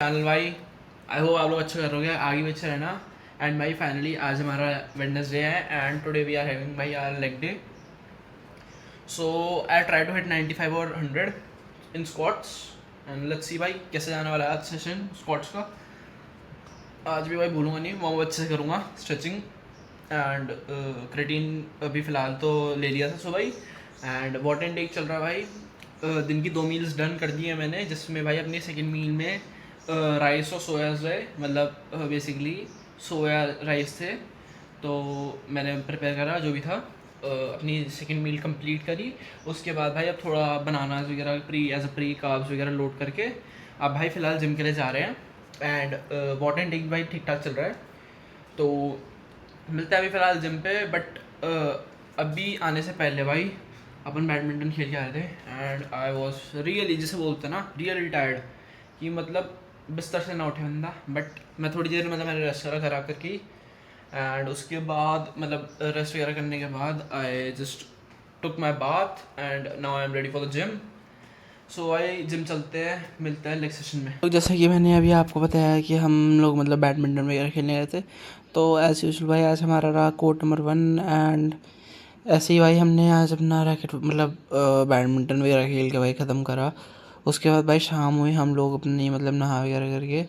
Channel भाई। I hope आप लोग अच्छा कर रहे आगे भी अच्छा रहना। एंड भाई फाइनली आज हमारा वेडनेसडे है and today we are having भाई our leg day. So I try to hit 95 और 100 in squats and let's see भाई कैसे जाने वाला है आज सेशन स्क्वाट्स का। आज भी भाई भूलूंगा नहीं, वो अच्छे से करूँगा स्ट्रेचिंग एंड क्रेटीन अभी फ़िलहाल तो ले लिया था सुबह ही। एंड वाटर इनटेक चल रहा है भाई। दिन की 2 मील्स डन कर दी है मैंने, जिसमें भाई अपनी सेकंड मील में राइस और सोया रहे, मतलब बेसिकली सोया राइस थे। तो मैंने प्रिपेयर करा जो भी था, अपनी सेकंड मील कंप्लीट करी। उसके बाद भाई अब थोड़ा बनाना वगैरह प्री कार्ब्स वगैरह लोड करके अब भाई फ़िलहाल जिम के लिए जा रहे हैं। एंड वाटर इनटेक भाई ठीक ठाक चल रहा है। तो मिलता है अभी फ़िलहाल जिम पे। बट अभी आने से पहले भाई अपन बैडमिंटन खेल के आए थे एंड आई वॉज रियली, जैसे बोलते हैं ना, रियली टायर्ड, कि मतलब बिस्तर से ना उठे बंदा। बट मैं थोड़ी देर मतलब मैंने रेस्ट करा करके, एंड उसके बाद मतलब रेस्ट वगैरह करने के बाद I just took my bath and now I am ready for the gym. So I gym चलते हैं, मिलते हैं नेक्स्ट सेशन में। तो जैसा कि मैंने अभी आपको बताया कि हम लोग मतलब बैडमिंटन वगैरह खेलने गए थे, तो एज यूजुअल भाई आज हमारा रहा कोर्ट नंबर 1। एंड ऐसे ही भाई हमने आज अपना रैकेट मतलब बैडमिंटन वगैरह खेल के भाई ख़त्म करा। उसके बाद भाई शाम हुई, हम लोग अपनी मतलब नहा वगैरह करके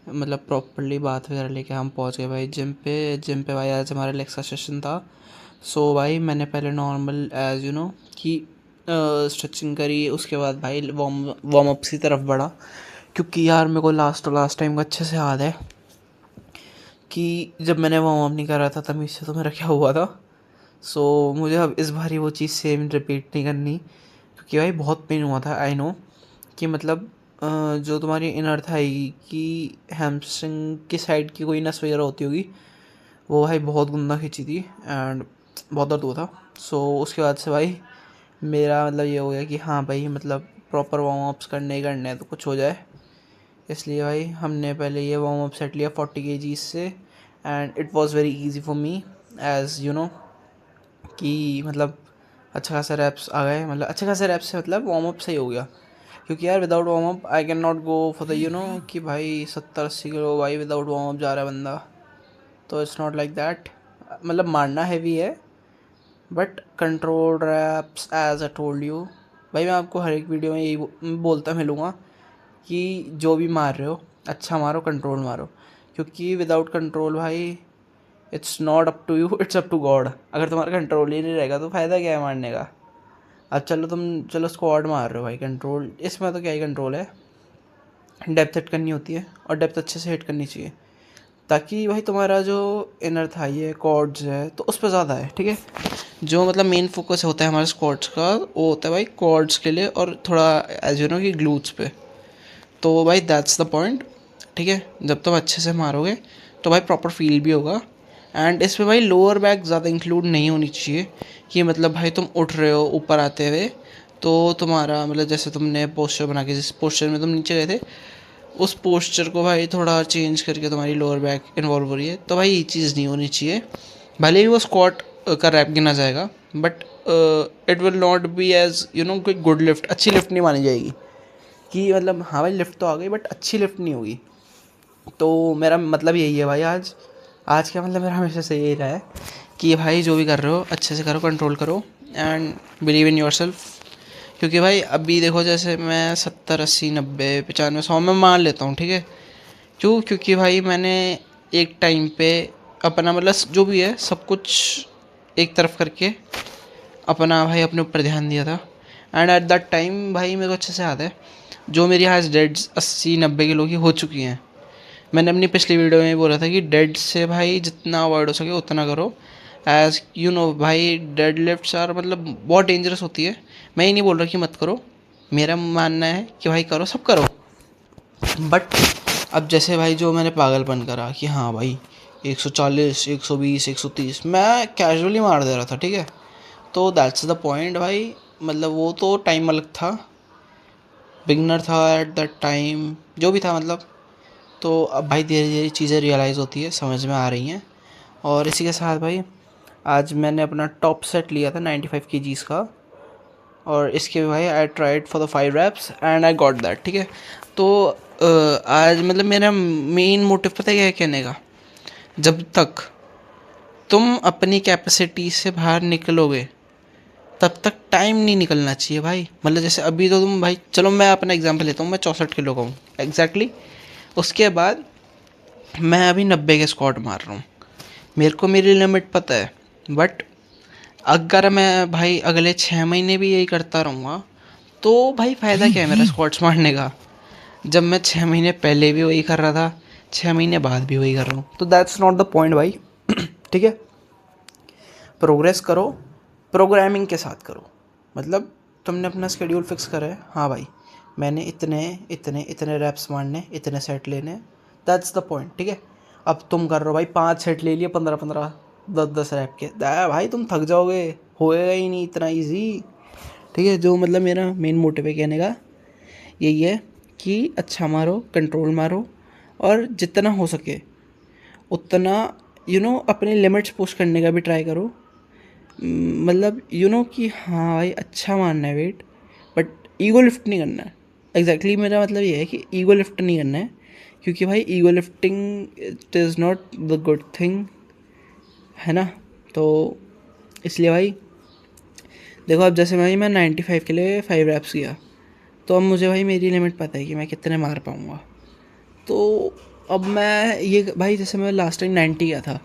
मतलब प्रॉपरली बात वगैरह लेके हम पहुंच गए भाई जिम पे। जिम पे भाई आज हमारा लेक्स का सेशन था। सो भाई मैंने पहले नॉर्मल एज यू नो कि स्ट्रेचिंग करी। उसके बाद भाई वार्म अप की तरफ बढ़ा, क्योंकि यार मेरे को लास्ट टाइम का अच्छे से याद है कि जब मैंने वार्म अप नहीं करा था तब इससे तो मेरा क्या हुआ था। सो मुझे अब इस बार ही वो चीज़ सेम रिपीट नहीं करनी, क्योंकि भाई बहुत पेन हुआ था। आई नो कि मतलब जो तुम्हारी इनर थाई की हैमस्ट्रिंग की साइड की कोई नस वगैरह होती होगी, वो भाई बहुत गुंदा खींची थी एंड बहुत दर्द हुआ था। सो उसके बाद से भाई मेरा मतलब ये हो गया कि हाँ भाई मतलब प्रॉपर वार्म अप्स करने ही करने हैं तो कुछ हो जाए। इसलिए भाई हमने पहले ये वार्म अप सेट लिया 40 kg से। And it was very easy for me, as you know कि मतलब अच्छा खासा रैप्स आ गए। मतलब अच्छे खासे रैप्स से मतलब वार्म अप सही हो गया, क्योंकि यार without warm up I can not go for the कि भाई 70-80 किलो भाई विदाउट वार्म अप जा रहा है बंदा। तो इट्स नॉट लाइक दैट। मतलब मारना हैवी है but control reps as I told you. भाई मैं आपको हर एक वीडियो में यही बोलता मिलूँगा कि जो भी मार रहे हो अच्छा मारो, कंट्रोल मारो, क्योंकि विदाउट कंट्रोल भाई it's not up to you, it's up to God. अगर तुम्हारा कंट्रोल ही नहीं रहेगा तो फ़ायदा क्या है मारने का। अब चलो स्क्वाड मार रहे हो भाई, कंट्रोल इसमें तो क्या ही कंट्रोल है। डेप्थ हिट करनी होती है और डेप्थ अच्छे से हिट करनी चाहिए, ताकि भाई तुम्हारा जो इनर थाई है, कॉर्ड्स है, तो उस पर ज़्यादा है। ठीक है, जो मतलब मेन फोकस होता है हमारे स्क्वाट्स का वो होता है भाई कॉर्ड्स के लिए और थोड़ा एज यू नो कि ग्लूट्स पे। तो भाई दैट्स द पॉइंट। ठीक है, जब तुम अच्छे से मारोगे तो भाई प्रॉपर फील भी होगा। एंड इसमें भाई लोअर बैक ज़्यादा इंक्लूड नहीं होनी चाहिए, कि मतलब भाई तुम उठ रहे हो ऊपर आते हुए तो तुम्हारा मतलब जैसे तुमने पोस्चर बना के जिस पोस्चर में तुम नीचे गए थे उस पोस्चर को भाई थोड़ा चेंज करके तुम्हारी लोअर बैक इन्वॉल्व हो रही है, तो भाई ये चीज़ नहीं होनी चाहिए। भले ही वो स्क्वाट का रैप गिना जाएगा but it will not be as you know कोई गुड लिफ्ट, अच्छी लिफ्ट नहीं मानी जाएगी। कि मतलब हाँ भाई लिफ्ट तो आ गई बट अच्छी लिफ्ट नहीं होगी। तो मेरा मतलब यही है भाई, आज आज का मतलब मेरा हमेशा से यही रहा है कि भाई जो भी कर रहे हो अच्छे से करो, कंट्रोल करो and believe in your self. क्योंकि भाई अभी देखो जैसे मैं 70-80-90-95-100 में मान लेता हूँ। ठीक है, क्योंकि भाई मैंने एक टाइम पे अपना मतलब जो भी है सब कुछ एक तरफ करके अपना भाई अपने ऊपर ध्यान दिया था। एंड एट दैट टाइम भाई मेरे को अच्छे से याद है जो मेरी हाइस्ट डेड्स 80-90 किलो की हो चुकी हैं। मैंने अपनी पिछली वीडियो में बोला था कि डेड से भाई जितना अवॉइड हो सके उतना करो। एज यू नो भाई डेड लिफ्ट्स आर मतलब बहुत डेंजरस होती है। मैं ये नहीं बोल रहा कि मत करो, मेरा मानना है कि भाई करो, सब करो। बट अब जैसे भाई जो मैंने पागलपन करा कि हाँ भाई 140 120 130 मैं कैजुअली मार दे रहा था। ठीक है, तो दैट्स द पॉइंट भाई। मतलब वो तो टाइम अलग था, बिगनर था एट दैट टाइम, जो भी था मतलब। तो अब भाई धीरे धीरे चीज़ें रियलाइज़ होती है, समझ में आ रही हैं। और इसी के साथ भाई आज मैंने अपना टॉप सेट लिया था 95 kgs का, और इसके भाई I tried for the 5 reps and I got that. ठीक है, तो आज मतलब मेरा मेन मोटिव पता है क्या है कहने का, जब तक तुम अपनी कैपेसिटी से बाहर निकलोगे तब तक टाइम नहीं निकलना चाहिए भाई। मतलब जैसे अभी तो तुम भाई, चलो मैं अपना एग्जांपल लेता हूँ, मैं 64 किलो का हूँ एग्जैक्टली। उसके बाद मैं अभी 90 के स्क्वाट मार रहा हूँ, मेरे को मेरी लिमिट पता है। बट अगर मैं भाई अगले 6 महीने भी यही करता रहूँगा तो भाई फ़ायदा क्या है मेरा स्क्वाट्स मारने का, जब मैं 6 महीने पहले भी वही कर रहा था, 6 महीने बाद भी वही कर रहा हूँ। तो दैट्स नॉट द पॉइंट भाई। ठीक है, प्रोग्रेस करो, प्रोग्रामिंग के साथ करो। मतलब तुमने अपना शेड्यूल फिक्स करा है, हाँ भाई मैंने इतने इतने इतने रैप्स मारने, इतने सेट लेने, दैट्स द पॉइंट। ठीक है, अब तुम कर रहे हो भाई 5 सेट ले लिए 15-15 10-10 रैप के, भाई तुम थक जाओगे, होएगा ही नहीं इतना ईजी। ठीक है, जो मतलब मेरा मेन मोटिव है कहने का यही है कि अच्छा मारो, कंट्रोल मारो, और जितना हो सके उतना अपने लिमिट्स पुश करने का भी ट्राई करो। मतलब कि हाँ भाई अच्छा मारना है वेट, बट ईगो लिफ्ट नहीं करना है। एग्जैक्टली मेरा मतलब ये है कि ईगो लिफ्ट नहीं करना है, क्योंकि भाई ego lifting it is not the good thing, है ना। तो इसलिए भाई देखो, अब जैसे मैं 95 के लिए 5 रैप्स किया, तो अब मुझे भाई मेरी लिमिट पता है कि मैं कितने मार पाऊँगा। तो अब मैं ये भाई, जैसे मैं लास्ट टाइम 90 किया था,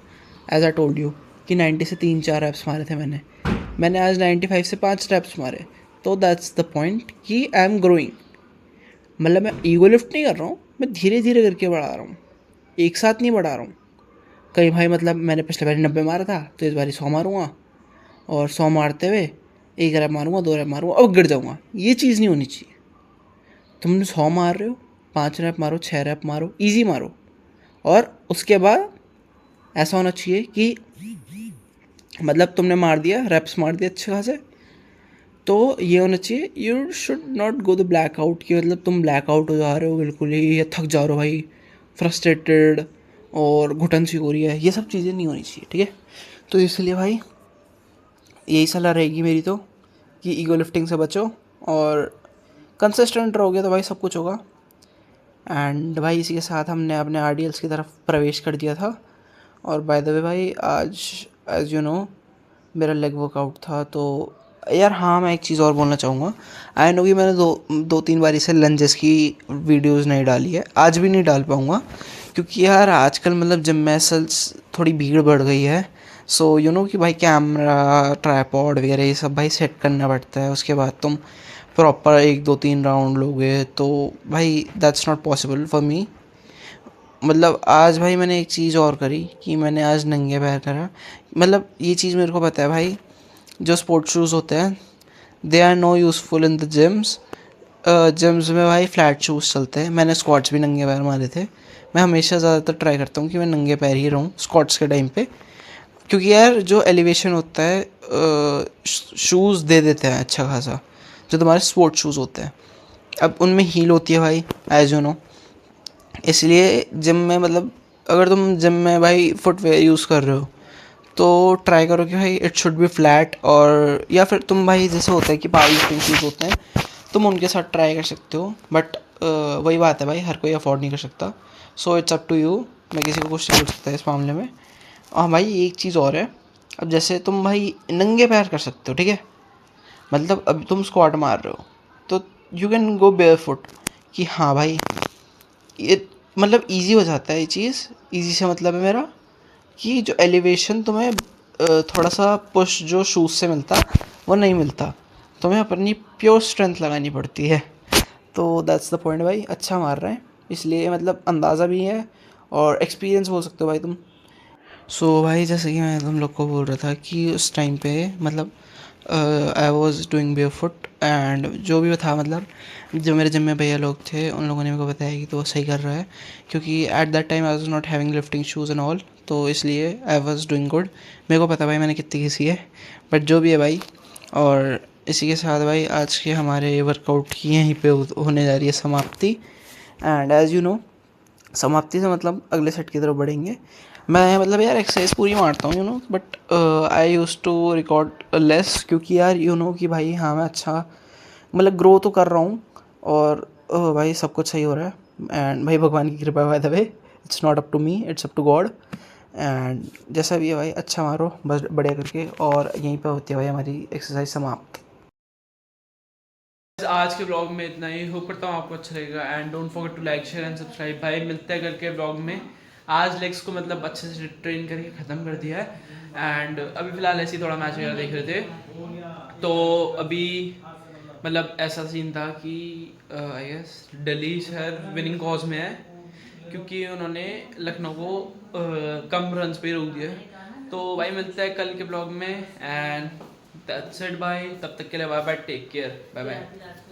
एज आई टोल्ड यू कि 90 से 3-4 रैप्स मारे थे मैंने आज 95 से 5 रैप्स मारे। तो दैट्स द पॉइंट कि आई एम ग्रोइंग। मतलब मैं ईगो लिफ्ट नहीं कर रहा हूँ, मैं धीरे धीरे करके बढ़ा रहा हूँ, एक साथ नहीं बढ़ा रहा हूँ। कहीं भाई मतलब मैंने पिछले बार 90 मारा था तो इस बार 100 मारूंगा, और 100 मारते हुए 1 रैप मारूंगा, 2 रैप मारूंगा, अब गिर जाऊंगा। ये चीज़ नहीं होनी चाहिए। तुमने 100 मार रहे हो, 5 रैप मारो, 6 रैप मारो, ईजी मारो, और उसके बाद ऐसा होना चाहिए कि मतलब तुमने मार दिया, रैप्स मार दिए अच्छे खासे, तो ये होना चाहिए you should not go the black out, कि मतलब तुम ब्लैक आउट हो जा रहे हो बिल्कुल ही, या थक जा रहे हो भाई, फ्रस्ट्रेटेड और घुटन सी हो रही है, ये सब चीज़ें नहीं होनी चाहिए। ठीक है, तो इसलिए भाई यही सलाह रहेगी मेरी, तो कि ईगो लिफ्टिंग से बचो, और कंसिस्टेंट रहोगे तो भाई सब कुछ होगा। एंड भाई इसी के साथ हमने अपने आरडीएल्स की तरफ प्रवेश कर दिया था। और बाय द वे भाई आज एज यू नो मेरा लेग वर्कआउट था। तो यार हाँ, मैं एक चीज़ और बोलना चाहूँगा। आई नो कि मैंने 2-3 बारी से लंजेस की वीडियोस नहीं डाली है, आज भी नहीं डाल पाऊँगा, क्योंकि यार आजकल मतलब जिम में मसल्स थोड़ी भीड़ बढ़ गई है। सो कि भाई कैमरा, ट्राइपॉड वगैरह ये सब भाई सेट करना पड़ता है, उसके बाद तुम प्रॉपर 1-2-3 राउंड लोगे, तो भाई that's not possible for me. मतलब आज भाई मैंने एक चीज़ और करी कि मैंने आज नंगे पैर करा। मतलब ये चीज़ मेरे को पता है भाई, जो स्पोर्ट्स शूज़ होते हैं they are no useful in the gyms. Gyms में भाई फ्लैट शूज़ चलते हैं। मैंने स्क्वाट्स भी नंगे पैर मारे थे। मैं हमेशा ज़्यादातर ट्राई करता हूँ कि मैं नंगे पैर ही रहूँ स्क्वाट्स के टाइम पे, क्योंकि यार जो एलिवेशन होता है शूज़ दे देते हैं अच्छा खासा, जो तुम्हारे स्पोर्ट्स शूज़ होते हैं। अब उनमें हील होती है भाई, एज यू नो। इसलिए जिम में मतलब अगर तुम जिम में भाई फुटवेयर यूज़ कर रहे हो तो ट्राई करो कि भाई इट शुड बी फ्लैट, और या फिर तुम भाई जैसे होता है कि पावर लिफ्टिंग शूज़ होते हैं तुम उनके साथ ट्राई कर सकते हो। बट वही बात है भाई, हर कोई अफोर्ड नहीं कर सकता। So it's up to you. मैं किसी को कुछ नहीं बोल सकता इस मामले में। हाँ भाई एक चीज़ और है, अब जैसे तुम भाई नंगे पैर कर सकते हो, ठीक है। मतलब अब तुम स्क्वाट मार रहे हो तो you can go bear foot, कि हाँ भाई ये मतलब ईजी हो जाता है ये चीज़। ईजी से मतलब है मेरा कि जो एलिवेशन तुम्हें थोड़ा सा पुश जो शूज़ से मिलता वो नहीं मिलता, तुम्हें अपनी प्योर स्ट्रेंथ लगानी पड़ती है। तो दैट्स द पॉइंट भाई, अच्छा मार रहे हैं इसलिए मतलब अंदाज़ा भी है, और एक्सपीरियंस बोल सकते हो भाई तुम। सो भाई जैसे कि मैं तुम लोग को बोल रहा था कि उस टाइम पे मतलब I was doing bear foot, and जो भी था मतलब जो मेरे जिम में भैया लोग थे उन लोगों ने मेरे को बताया कि तो वो सही कर रहा है, क्योंकि at that time I was not having lifting shoes and all, तो इसलिए आई वॉज डूइंग गुड। मेरे को पता भाई मैंने कितनी घिसी है, बट जो भी है भाई। और इसी के साथ भाई आज के हमारे वर्कआउट की यहीं पे होने जा रही है समाप्ति। एंड एज यू नो समाप्ति से मतलब अगले सेट की तरफ बढ़ेंगे। मैं मतलब यार एक्सरसाइज पूरी मारता हूँ but I use to record less, क्योंकि यार कि भाई हाँ मैं अच्छा मतलब ग्रो तो कर रहा हूँ, और भाई सब कुछ सही हो रहा है। एंड भाई भगवान की कृपा by the way, it's not up to me, it's up to God. And जैसा भी है भाई अच्छा मारो बस बढ़िया करके, और यहीं पे होती है भाई हमारी एक्सरसाइज समाप्त। आज के ब्लॉग में इतना ही, होप करता हूँ आपको अच्छा लगेगा and don't forget to like share and subscribe. भाई मिलते हैं करके ब्लॉग में। आज लेग्स को मतलब अच्छे से ट्रेन करके ख़त्म कर दिया है एंड अभी फ़िलहाल ऐसे ही थोड़ा मैच वगैरह देख रहे थे। तो अभी मतलब ऐसा सीन था कि आई गेस दिल्ली शहर विनिंग कॉज में है, क्योंकि उन्होंने लखनऊ को कम रन्स पे रोक दिया। तो भाई मिलते हैं कल के ब्लॉग में एंड दैट्स इट। बाय, तब तक के लिए bye bye, take care, bye bye.